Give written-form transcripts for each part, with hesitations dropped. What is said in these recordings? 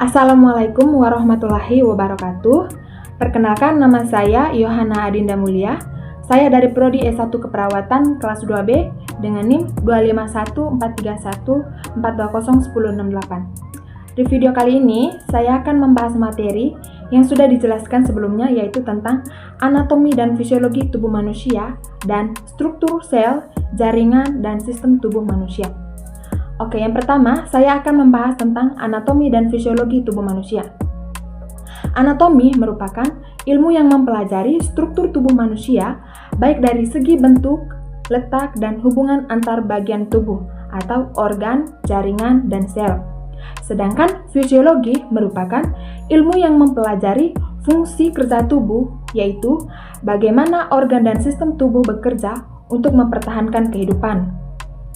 Assalamualaikum warahmatullahi wabarakatuh. Perkenalkan, nama saya Yohana Adinda Mulia. Saya dari Prodi S1 Keperawatan kelas 2B dengan NIM 2514314201068. Di video kali ini, saya akan membahas materi yang sudah dijelaskan sebelumnya, yaitu tentang anatomi dan fisiologi tubuh manusia dan struktur sel, jaringan, dan sistem tubuh manusia. Oke, yang pertama, saya akan membahas tentang anatomi dan fisiologi tubuh manusia. Anatomi merupakan ilmu yang mempelajari struktur tubuh manusia, baik dari segi bentuk, letak, dan hubungan antar bagian tubuh, atau organ, jaringan, dan sel. Sedangkan fisiologi merupakan ilmu yang mempelajari fungsi kerja tubuh, yaitu bagaimana organ dan sistem tubuh bekerja untuk mempertahankan kehidupan.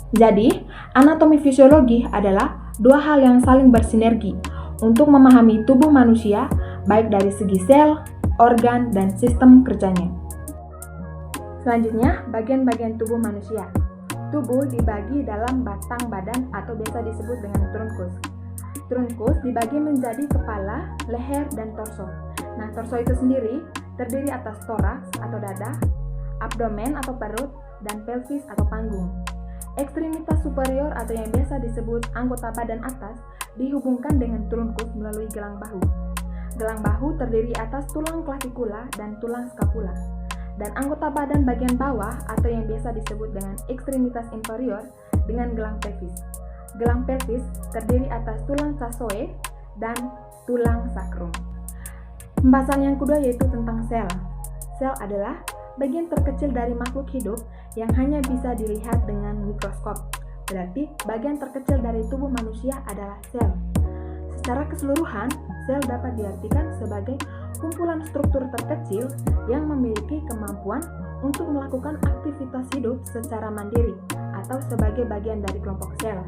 Jadi, anatomi fisiologi adalah dua hal yang saling bersinergi untuk memahami tubuh manusia, baik dari segi sel, organ, dan sistem kerjanya. Selanjutnya, bagian-bagian tubuh manusia. Tubuh dibagi dalam batang badan atau biasa disebut dengan trunkus. Trunkus dibagi menjadi kepala, leher, dan torso. Nah, torso itu sendiri terdiri atas toraks atau dada, abdomen atau perut, dan pelvis atau panggung. Ekstremitas superior atau yang biasa disebut anggota badan atas dihubungkan dengan trunkus melalui gelang bahu. Gelang bahu terdiri atas tulang klavikula dan tulang skapula. Dan anggota badan bagian bawah atau yang biasa disebut dengan ekstremitas inferior dengan gelang pelvis. Gelang pelvis terdiri atas tulang cassoe dan tulang sacrum. Pembahasan yang kedua yaitu tentang sel. Sel adalah bagian terkecil dari makhluk hidup yang hanya bisa dilihat dengan mikroskop. Berarti, bagian terkecil dari tubuh manusia adalah sel. Secara keseluruhan, sel dapat diartikan sebagai kumpulan struktur terkecil yang memiliki kemampuan untuk melakukan aktivitas hidup secara mandiri atau sebagai bagian dari kelompok sel.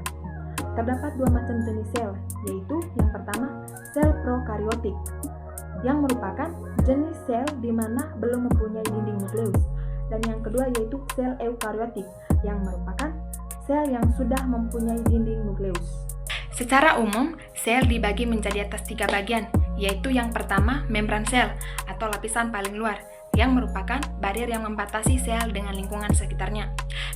Terdapat dua macam jenis sel, yaitu yang pertama, sel prokaryotik, yang merupakan jenis sel di mana belum mempunyai dinding nukleus, dan yang kedua yaitu sel eukariotik, yang merupakan sel yang sudah mempunyai dinding nukleus. Secara umum, sel dibagi menjadi atas 3 bagian, yaitu yang pertama membran sel atau lapisan paling luar, yang merupakan barier yang membatasi sel dengan lingkungan sekitarnya.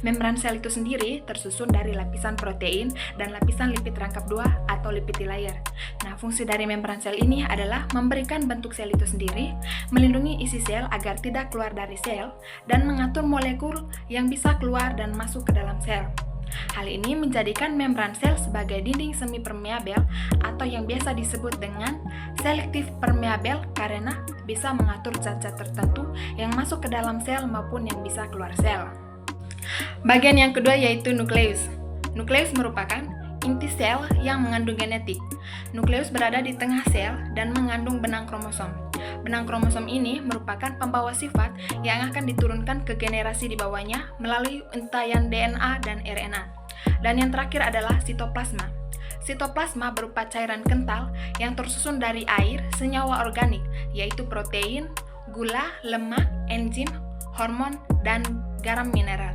Membran sel itu sendiri tersusun dari lapisan protein dan lapisan lipid rangkap 2 atau lipid layer. Nah, fungsi dari membran sel ini adalah memberikan bentuk sel itu sendiri, melindungi isi sel agar tidak keluar dari sel, dan mengatur molekul yang bisa keluar dan masuk ke dalam sel. Hal ini menjadikan membran sel sebagai dinding semi permeabel atau yang biasa disebut dengan selektif permeabel karena bisa mengatur zat-zat tertentu yang masuk ke dalam sel maupun yang bisa keluar sel. Bagian yang kedua yaitu nukleus. Nukleus merupakan inti sel yang mengandung genetik. Nukleus berada di tengah sel dan mengandung benang kromosom. Benang kromosom ini merupakan pembawa sifat yang akan diturunkan ke generasi di bawahnya melalui untayan DNA dan RNA. Dan yang terakhir adalah sitoplasma. Sitoplasma berupa cairan kental yang tersusun dari air, senyawa organik, yaitu protein, gula, lemak, enzim, hormon, dan garam mineral.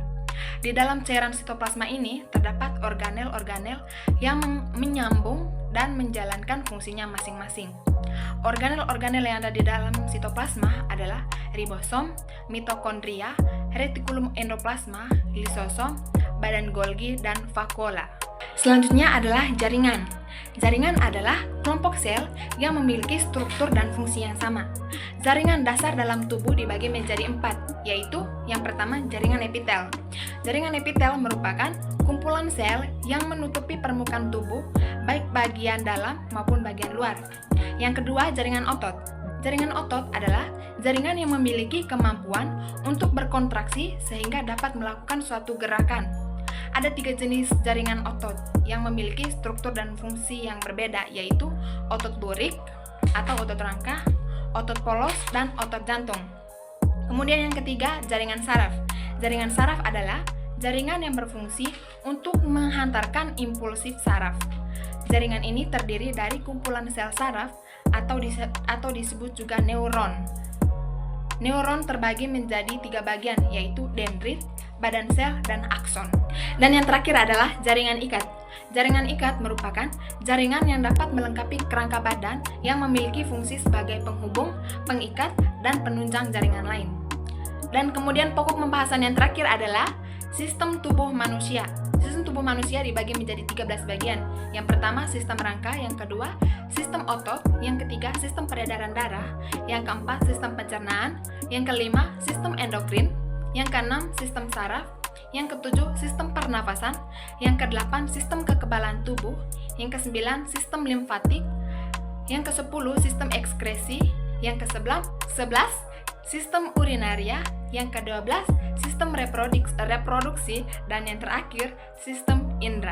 Di dalam cairan sitoplasma ini terdapat organel-organel yang menyambung dan menjalankan fungsinya masing-masing. Organel-organel yang ada di dalam sitoplasma adalah ribosom, mitokondria, retikulum endoplasma, lisosom, badan Golgi, dan vakuola. Selanjutnya adalah jaringan. Jaringan adalah kelompok sel yang memiliki struktur dan fungsi yang sama. Jaringan dasar dalam tubuh dibagi menjadi 4, yaitu yang pertama jaringan epitel. Jaringan epitel merupakan kumpulan sel yang menutupi permukaan tubuh, baik bagian dalam maupun bagian luar. Yang kedua, jaringan otot. Jaringan otot adalah jaringan yang memiliki kemampuan untuk berkontraksi sehingga dapat melakukan suatu gerakan. Ada 3 jenis jaringan otot yang memiliki struktur dan fungsi yang berbeda, yaitu otot lurik atau otot rangka, otot polos, dan otot jantung. Kemudian yang ketiga, jaringan saraf. Jaringan saraf adalah jaringan yang berfungsi untuk menghantarkan impulsif saraf. Jaringan ini terdiri dari kumpulan sel saraf atau disebut juga neuron. Neuron terbagi menjadi 3 bagian, yaitu dendrit, badan sel, dan akson. Dan yang terakhir adalah jaringan ikat. Jaringan ikat merupakan jaringan yang dapat melengkapi kerangka badan yang memiliki fungsi sebagai penghubung, pengikat, dan penunjang jaringan lain. Dan kemudian pokok pembahasan yang terakhir adalah sistem tubuh manusia. Sistem tubuh manusia dibagi menjadi 13 bagian. Yang pertama, sistem rangka. Yang kedua, sistem otot. Yang ketiga, sistem peredaran darah. Yang keempat, sistem pencernaan. Yang kelima, sistem endokrin. Yang keenam, sistem saraf. Yang ketujuh, sistem pernafasan. Yang kedelapan, sistem kekebalan tubuh. Yang kesembilan, sistem limfatik. Yang kesepuluh, sistem ekskresi. Yang kesebelas, sistem urinaria. Yang ke-12, sistem reproduksi, dan yang terakhir, sistem indera.